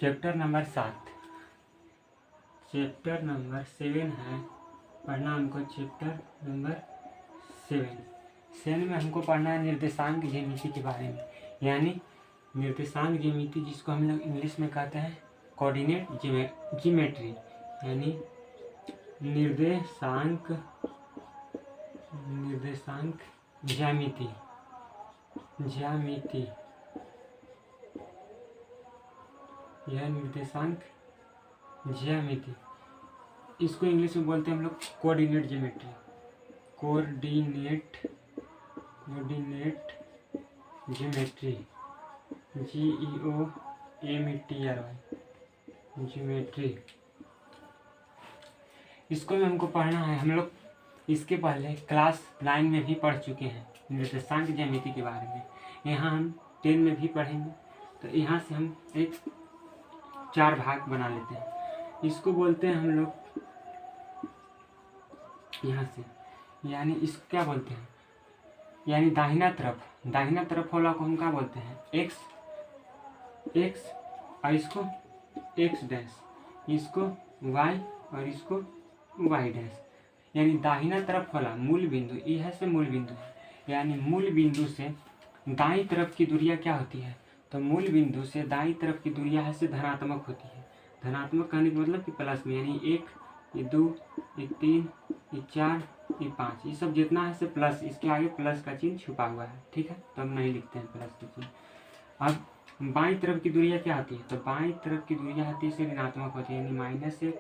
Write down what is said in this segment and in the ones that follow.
Chapter number 7, chapter number 7 है पढ़ना हमको। चैप्टर नंबर 7 में हमको पढ़ना है निर्देशांक ज्यामिति के बारे में, यानी निर्देशांक ज्यामिति जिसको हम लोग इंग्लिश में कहते हैं कोऑर्डिनेट ज्योमेट्री, यानी निर्देशांक ज्यामिति यह निर्देशांक ज्यामिति, इसको इंग्लिश में बोलते हैं हम लोग coordinate geometry, coordinate geometry, GEOMETRY geometry. इसको भी हमको पढ़ना है। हम लोग इसके पहले क्लास 9 में भी पढ़ चुके हैं निर्देशांक ज्यामिति के बारे में। यहाँ हम 10 में भी पढ़ेंगे। तो यहाँ से हम एक 4 भाग बना लेते हैं। इसको बोलते हैं हम लोग यहाँ से, यानी इसको क्या बोलते हैं, यानी दाहिना तरफ वाला को हम क्या बोलते हैं x, और इसको x डैश, इसको y और इसको y डैश, यानी दाहिना तरफ वाला मूल बिंदु यह से मूल बिंदु है, यानी मूल बिंदु से दाईं तरफ की दूरियां क्या होती है, तो मूल बिंदु से दाईं तरफ की दूरियां है से धनात्मक होती है। धनात्मक कहने का मतलब कि प्लस में, यानी 1, ये 2, ये 3, ये 4, ये 5, ये सब जितना है से प्लस, इसके आगे प्लस का चिन्ह छुपा हुआ है, ठीक है, तो हम नहीं लिखते हैं प्लस का चिन्ह। अब बाईं तरफ की दूरियां क्या होती है, तो बाईं तरफ की दूरियां होती है से ऋणात्मक होती है, यानी -1,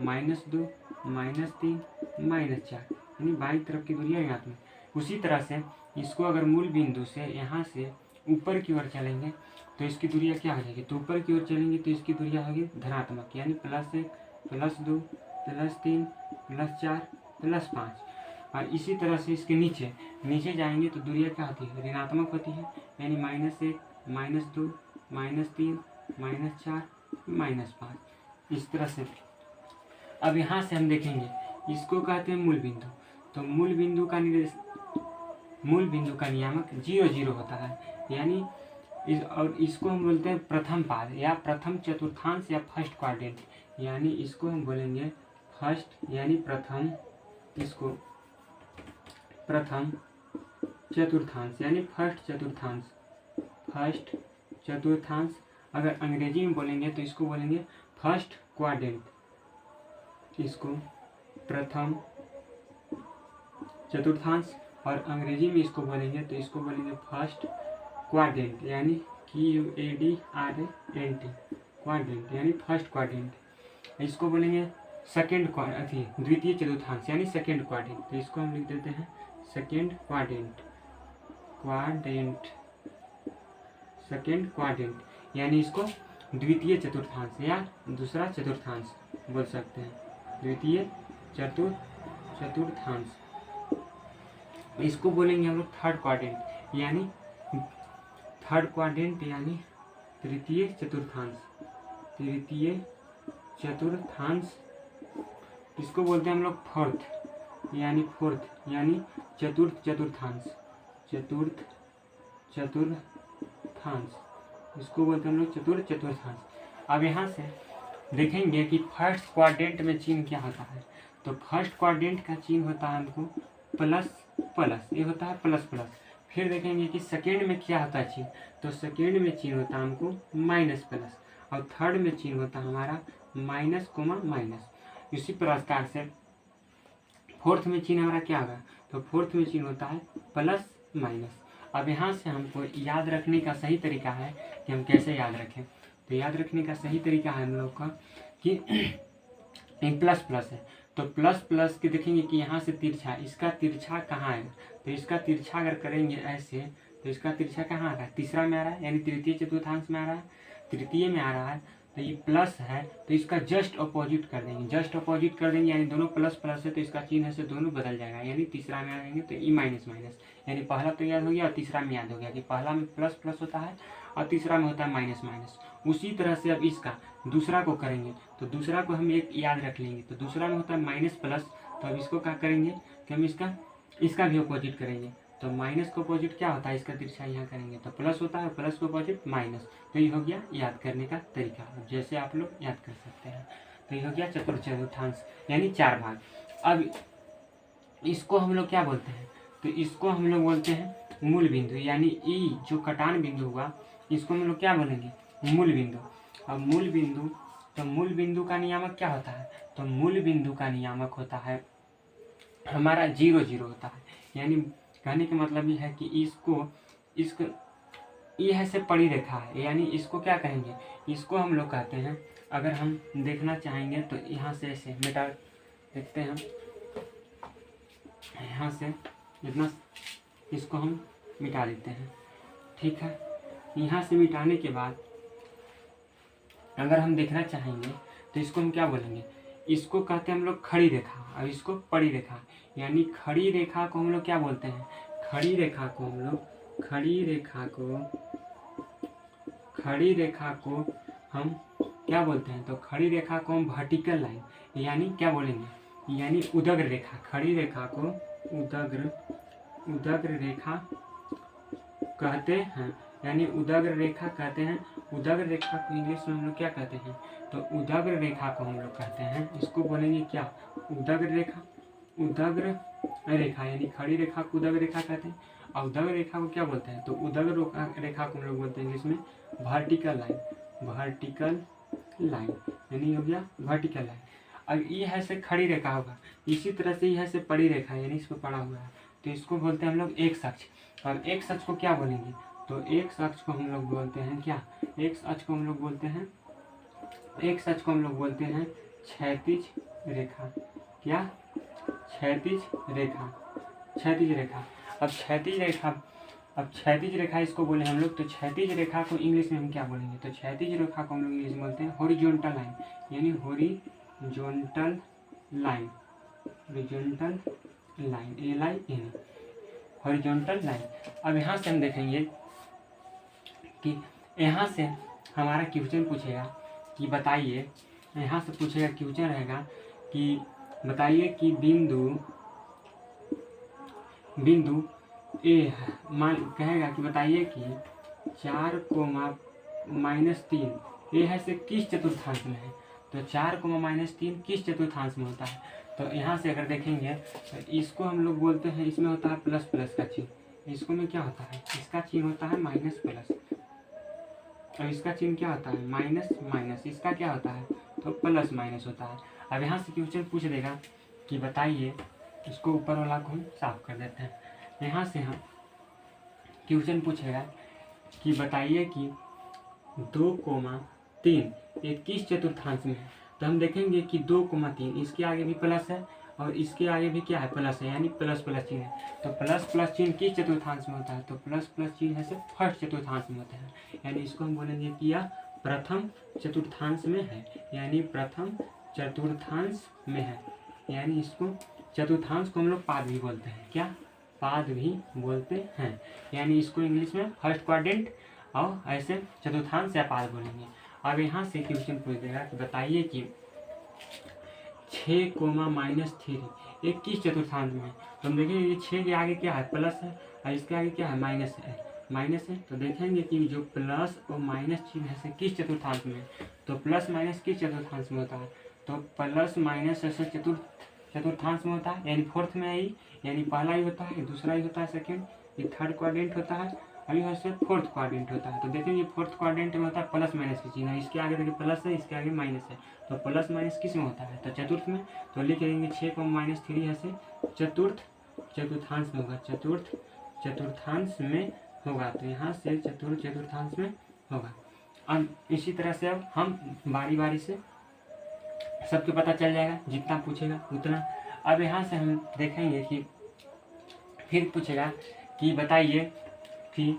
-2, -3, -4, यानी बाईं तरफ की दूरियां ऋणात्मक। उसी तरह से इसको अगर मूल बिंदु से यहाँ से ऊपर की ओर चलेंगे तो इसकी दूरियां क्या हो जाएगी, तो ऊपर की ओर चलेंगे तो इसकी दूरियां होगी धनात्मक, यानी +1, +2, +3, +4, +5। और इसी तरह से इसके नीचे जाएंगे तो दूरियां क्या होती है, ऋणात्मक होती है, यानी -1, -2, -3, -4, -5, इस तरह से। अब यहाँ से हम देखेंगे इसको कहते हैं मूल बिंदु। तो मूल बिंदु का नियामक 0, 0 होता है, यानी इसको हम बोलते हैं प्रथम पाद या प्रथम चतुर्थांश या फर्स्ट क्वाड्रेंट, यानी इसको हम बोलेंगे फर्स्ट, यानी प्रथम, इसको प्रथम चतुर्थांश यानी फर्स्ट चतुर्थांश। अगर अंग्रेजी में बोलेंगे तो इसको बोलेंगे फर्स्ट क्वाड्रेंट, इसको प्रथम चतुर्थांश, और अंग्रेजी में इसको बोलेंगे तो इसको बोलेंगे फर्स्ट क्वाड्रेंट, यानी QUADRANT क्वाड्रेंट, यानी फर्स्ट क्वाड्रेंट। इसको बोलेंगे द्वितीय चतुर्थांश, यानी सेकेंड क्वाड्रेंट, तो इसको हम लिख देते हैं सेकेंड क्वाड्रेंट, यानी इसको द्वितीय चतुर्थांश या दूसरा चतुर्थांश बोल सकते हैं, द्वितीय चतुर्थांश। इसको बोलेंगे हम लोग थर्ड क्वाड्रेंट, यानी तृतीय चतुर्थांश। इसको बोलते हैं हम लोग फोर्थ, यानी चतुर्थ चतुर्थांश, इसको बोलते हैं हम लोग चतुर्थ चतुर्थांश। अब यहाँ से देखेंगे कि फर्स्ट क्वाड्रेंट में चिन्ह क्या होता है, तो फर्स्ट क्वाड्रेंट का चिन्ह होता है हमको प्लस, ये होता है प्लस। फिर देखेंगे कि सेकेंड में क्या होता है चिन्ह, तो सेकेंड में चिन्ह होता है हमको -, और थर्ड में चिन्ह होता है हमारा -, इसी प्रकार से फोर्थ में चिन्ह हमारा क्या होगा, तो फोर्थ में चिन्ह होता है +। अब यहाँ से हमको याद रखने का सही तरीका है कि हम कैसे याद रखें, तो याद रखने का सही तरीका है हम लोग का कि प्लस है, तो प्लस के देखेंगे कि यहाँ से तिरछा, इसका तिरछा कहाँ आएगा, तो इसका तिरछा अगर करेंगे ऐसे तो इसका तिरछा कहाँ आ रहा है, तीसरा में आ रहा है, यानी तृतीय चतुर्थांश में आ रहा है, तृतीय में आ रहा है, तो ये प्लस है तो इसका जस्ट अपोजिट कर देंगे, यानी दोनों प्लस है तो इसका चिन्ह से दोनों बदल जाएगा, यानी तीसरा में आएंगे तो ई माइनस, यानी पहला तो याद हो गया और तीसरा में याद हो गया कि पहला में प्लस होता है और तीसरा में होता है माइनस। उसी तरह से अब इसका दूसरा को करेंगे तो दूसरा को हम एक याद रख लेंगे, तो दूसरा में होता है -, तो अब इसको क्या करेंगे कि हम इसका भी अपोजिट करेंगे, तो माइनस का अपोजिट क्या होता है, इसका तिरछा यहाँ करेंगे तो प्लस होता है, प्लस का अपोजिट माइनस। तो ये हो गया याद करने का तरीका, जैसे आप लोग याद कर सकते हैं। तो ये हो गया चतुर्थांश यानी 4 भाग। अब इसको हम लोग क्या बोलते हैं, तो इसको हम लोग बोलते हैं मूल बिंदु, यानी ई जो कटान बिंदु हुआ इसको हम लोग क्या बोलेंगे, मूल बिंदु। अब मूल बिंदु, तो मूल बिंदु का नियामक क्या होता है, तो मूल बिंदु का नियामक होता है हमारा 0 0 होता है। यानी कहने का मतलब ये है कि इसको यह से पड़ी रेखा है, यानी इसको क्या कहेंगे, इसको हम लोग कहते हैं, अगर हम देखना चाहेंगे तो यहाँ से ऐसे मिटा देखते हैं, यहाँ से इतना इसको हम मिटा देते हैं, ठीक है। यहाँ से मिटाने के बाद अगर हम देखना चाहेंगे तो इसको हम क्या बोलेंगे, इसको कहते हैं हम लोग खड़ी रेखा और इसको पड़ी रेखा। यानी खड़ी रेखा को हम लोग क्या बोलते हैं, खड़ी रेखा को हम लोग हम क्या बोलते हैं, तो खड़ी रेखा को हम वर्टिकल लाइन यानी क्या बोलेंगे, यानी उदग्र रेखा। खड़ी रेखा को उदग्र रेखा कहते हैं, यानी उदग्र रेखा कहते हैं। उदग्र रेखा को इंग्लिश में हम लोग क्या कहते हैं, तो उदग्र रेखा को हम लोग कहते हैं, इसको बोलेंगे क्या, उदग्र रेखा यानी खड़ी रेखा को उदग्र रेखा कहते हैं। और उदग्र रेखा को क्या बोलते हैं, तो उदग्र रेखा को हम लोग बोलते हैं इंग्लिश में वर्टिकल लाइन यानी हो गया वर्टिकल लाइन। अब ये है से खड़ी रेखा होगा, इसी तरह से यह से पड़ी रेखा यानी इसको पड़ा हुआ है, तो इसको बोलते हैं हम लोग एक अक्ष। और एक अक्ष को क्या बोलेंगे, तो एक अक्ष को हम लोग बोलते हैं क्या, एक अक्ष को हम लोग बोलते हैं क्षैतिज रेखा। क्या, क्षैतिज रेखा। अब क्षैतिज रेखा इसको बोले हम लोग, तो क्षैतिज रेखा को इंग्लिश में हम क्या बोलेंगे, तो क्षैतिज रेखा को हम लोग इंग्लिश में बोलते हैं हॉरिजॉन्टल लाइन, यानी हॉरिजॉन्टल लाइन हॉरिजॉन्टल लाइन। अब यहाँ से हम देखेंगे कि यहाँ से हमारा क्वेश्चन पूछेगा कि बताइए, यहाँ से पूछेगा क्वेश्चन रहेगा कि बताइए कि बिंदु ए कहेगा कि बताइए कि 4,-3 ये है से किस चतुर्थांश में है, तो 4,-3 किस चतुर्थांश में होता है। तो यहाँ से अगर देखेंगे तो इसको हम लोग बोलते हैं, इसमें होता है प्लस प्लस का चिन्ह, इसको में क्या होता है, इसका चिन्ह होता है माइनस प्लस, और इसका चिन्ह क्या होता है माइनस माइनस, इसका क्या होता है तो प्लस माइनस होता है। अब यहाँ से क्वेश्चन पूछ देगा कि बताइए, इसको ऊपर वाला को हम साफ कर देते हैं। यहाँ से हम क्वेश्चन पूछेगा कि बताइए कि 2,3 ये किस चतुर्थांश में है, तो हम देखेंगे कि 2,3 इसके आगे भी प्लस है और इसके आगे भी क्या है प्लस है, यानी प्लस प्लस चिन्ह है। तो प्लस प्लस चिन्ह किस चतुर्थांश में होता है, तो प्लस प्लस चिन्ह है से फर्स्ट चतुर्थांश में होता है, यानी इसको हम बोलेंगे कि यह प्रथम चतुर्थांश में है, यानी प्रथम चतुर्थांश में है। यानी इसको चतुर्थांश को हम लोग पाद भी बोलते हैं, क्या, पाद भी बोलते हैं। यानी इसको इंग्लिश में फर्स्ट क्वाड्रेंट और ऐसे चतुर्थांश या पाद बोलेंगे। अब यहाँ से क्वेश्चन पूछ देगा कि बताइए कि 6,-3 ये किस चतुर्थांश में है, तो हम देखेंगे ये 6 के आगे क्या है प्लस है और इसके आगे क्या है माइनस है। तो देखेंगे कि जो प्लस और माइनस चिन्ह है किस चतुर्थांश में, तो प्लस माइनस किस चतुर्थांश में होता है, तो प्लस माइनस ऐसे चतुर्थांश में होता है, यानी फोर्थ में आई, यानी पहला ही होता है, दूसरा ही होता है सेकेंड, ये थर्ड क्वाड्रेंट होता है, और यह से फोर्थ क्वाड्रेंट होता है। तो देखेंगे फोर्थ क्वाड्रेंट में होता है प्लस माइनस की चिन्ह, इसके आगे देखिए प्लस है, इसके आगे माइनस है, तो प्लस माइनस किस में होता है, तो चतुर्थ में। तो लिख देंगे 6,-3 है से चतुर्थांश में होगा, चतुर्थांश में होगा, तो यहाँ से चतुर्थांश में होगा। अब इसी तरह से अब हम बारी बारी से सबके पता चल जाएगा, जितना पूछेगा उतना। अब यहाँ से हम देखेंगे कि फिर पूछेगा कि बताइए कि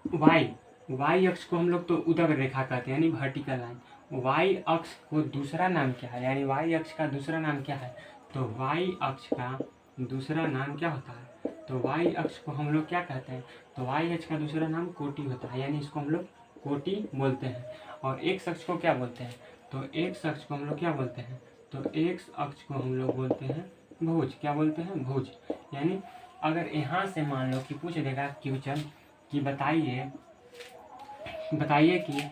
वाई अक्ष को हम लोग तो उदग्र रेखा कहते हैं, यानी वर्टिकल लाइन। वाई अक्ष को दूसरा नाम क्या है, यानी वाई अक्ष का दूसरा नाम क्या है, तो वाई अक्ष का दूसरा नाम क्या होता है, तो वाई अक्ष को हम लोग क्या कहते हैं, तो वाई अक्ष का दूसरा नाम कोटि होता है, यानी इसको हम लोग कोटि बोलते हैं। और एक अक्ष को क्या बोलते हैं, तो एक अक्ष को हम लोग क्या बोलते हैं, तो एक अक्ष को हम लोग बोलते हैं भुज, क्या बोलते हैं भुज, यानी अगर यहाँ से मान लो कि पूछ देगा क्वेश्चन कि बताइए कि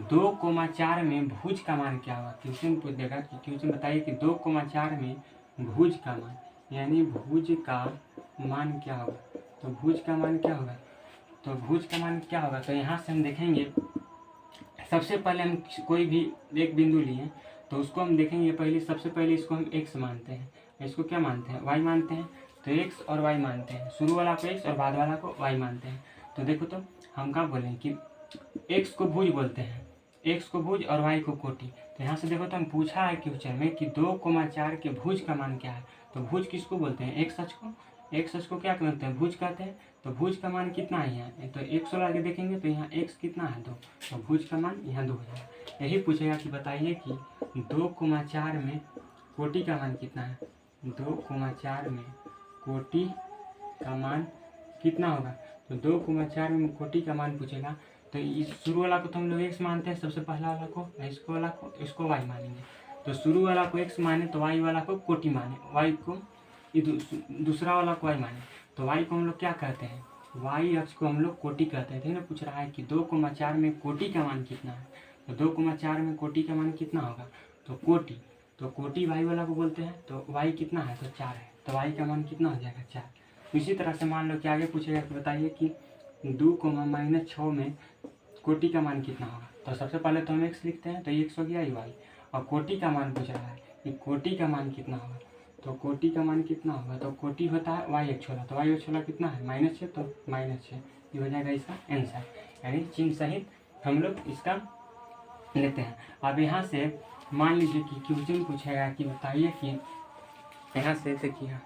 2,4 में भुज का मान क्या होगा। क्वेश्चन पूछ देगा कि क्वेश्चन बताइए कि 2,4 में भुज का मान, यानी भुज का मान क्या होगा। तो भुज का मान क्या होगा, तो यहाँ से हम देखेंगे, सबसे पहले हम कोई भी एक बिंदु लिए तो उसको हम देखेंगे सबसे पहले इसको हम x मानते हैं, इसको क्या मानते हैं, y मानते हैं। तो x और y मानते हैं, शुरू वाला को x और बाद वाला को y मानते हैं। तो देखो, तो हम क्या बोलें कि x को भुज बोलते हैं, x को भुज और y को कोटि। तो यहाँ से देखो, तो हम पूछा है क्वेश्चन में कि 2,4 के भुज का मान क्या है। तो भुज किसको बोलते हैं, x अक्ष को क्या कहते हैं, भुज कहते हैं। तो भुज का मान कितना है यहाँ, तो x लगा के देखेंगे तो यहाँ x कितना है 2, तो भुज का मान यहाँ 2 है। यही पूछेगा कि बताइए कि 2,4 में कोटि का मान कितना है। 2,4 में कोटि का मान कितना होगा। तो 2,4 में कोटि का मान पूछेगा तो इस शुरू वाला को तो हम लोग x मानते हैं, सबसे पहला वाला को, इसको y मानेंगे। तो शुरू वाला को x माने तो y वाला को कोटि माने, y को दूसरा वाला को y माने। तो y को हम लोग क्या कहते हैं, y अक्ष को हम लोग कोटि कहते हैं। ठीक है ना, पूछ रहा है कि 2,4 में कोटि का मान कितना है। तो 2,4 में कोटि का मान कितना होगा, तो कोटि y वाला को बोलते हैं। तो y कितना है, तो 4 है, तो y का मान कितना हो जाएगा 4। इसी तरह से मान लो कि आगे पूछेगा कि बताइए कि 2,-6 में कोटि का मान कितना होगा। तो सबसे पहले तो हम x लिखते हैं, तो x हो गया y, और कोटि का मान पूछ रहा है कि कोटि का मान कितना होगा। तो कोटि का मान कितना होगा, तो कोटि होता है y अक्ष वाला, तो y अक्ष वाला कितना है -6, तो -6 ये हो जाएगा इसका आंसर, यानी चिन्ह सहित हम लोग इसका लेते हैं। अब यहाँ से मान लीजिए कि क्वेश्चन पूछेगा कि बताइए कि यहाँ से देखिए